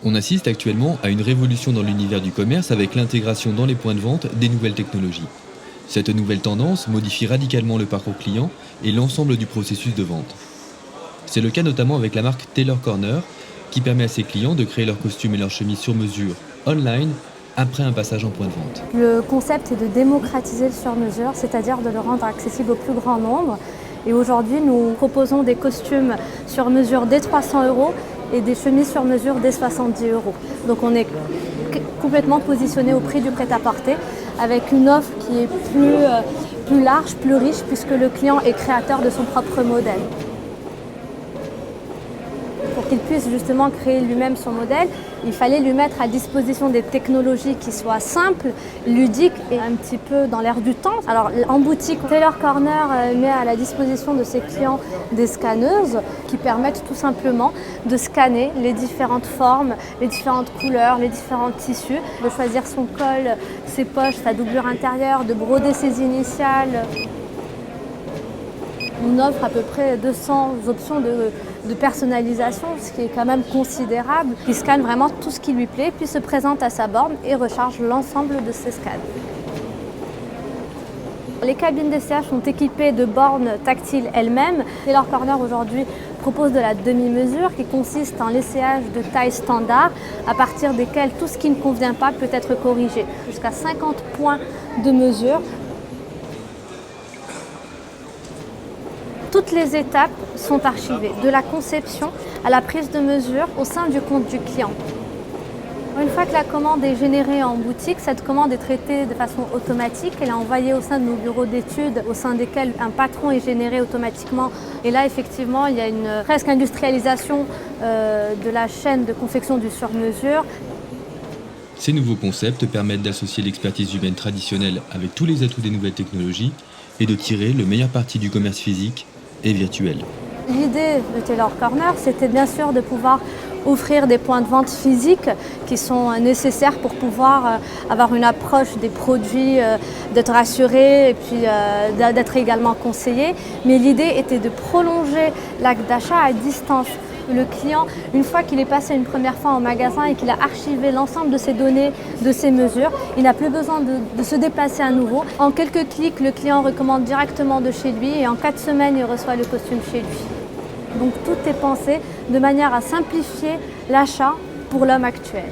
On assiste actuellement à une révolution dans l'univers du commerce avec l'intégration dans les points de vente des nouvelles technologies. Cette nouvelle tendance modifie radicalement le parcours client et l'ensemble du processus de vente. C'est le cas notamment avec la marque Tailor Corner, qui permet à ses clients de créer leurs costumes et leurs chemises sur mesure online après un passage en point de vente. Le concept est de démocratiser le sur-mesure, c'est-à-dire de le rendre accessible au plus grand nombre. Et aujourd'hui, nous proposons des costumes sur mesure dès 300 € et des chemises sur mesure dès 70 €. Donc on est complètement positionné au prix du prêt-à-porter avec une offre qui est plus large, plus riche, puisque le client est créateur de son propre modèle. Pour qu'il puisse justement créer lui-même son modèle, il fallait lui mettre à disposition des technologies qui soient simples, ludiques et un petit peu dans l'air du temps. Alors en boutique, Tailor Corner met à la disposition de ses clients des scanneuses qui permettent tout simplement de scanner les différentes formes, les différentes couleurs, les différents tissus, de choisir son col, ses poches, sa doublure intérieure, de broder ses initiales. On offre à peu près 200 options de personnalisation, ce qui est quand même considérable. Il scanne vraiment tout ce qui lui plaît, puis se présente à sa borne et recharge l'ensemble de ses scans. Les cabines d'essayage sont équipées de bornes tactiles elles-mêmes. Tailor Corner aujourd'hui propose de la demi-mesure qui consiste en l'essayage de taille standard à partir desquels tout ce qui ne convient pas peut être corrigé. Jusqu'à 50 points de mesure. Toutes les étapes sont archivées, de la conception à la prise de mesure au sein du compte du client. Une fois que la commande est générée en boutique, cette commande est traitée de façon automatique. Elle est envoyée au sein de nos bureaux d'études, au sein desquels un patron est généré automatiquement. Et là, effectivement, il y a une presque industrialisation de la chaîne de confection du sur-mesure. Ces nouveaux concepts permettent d'associer l'expertise humaine traditionnelle avec tous les atouts des nouvelles technologies et de tirer le meilleur parti du commerce physique et virtuel. L'idée de Tailor Corner, c'était bien sûr de pouvoir offrir des points de vente physiques qui sont nécessaires pour pouvoir avoir une approche des produits, d'être rassuré et puis d'être également conseillé. Mais l'idée était de prolonger l'acte d'achat à distance. Le client, une fois qu'il est passé une première fois en magasin et qu'il a archivé l'ensemble de ses données, de ses mesures, il n'a plus besoin de se déplacer à nouveau. En quelques clics, le client recommande directement de chez lui et en 4 semaines, il reçoit le costume chez lui. Donc tout est pensé de manière à simplifier l'achat pour l'homme actuel.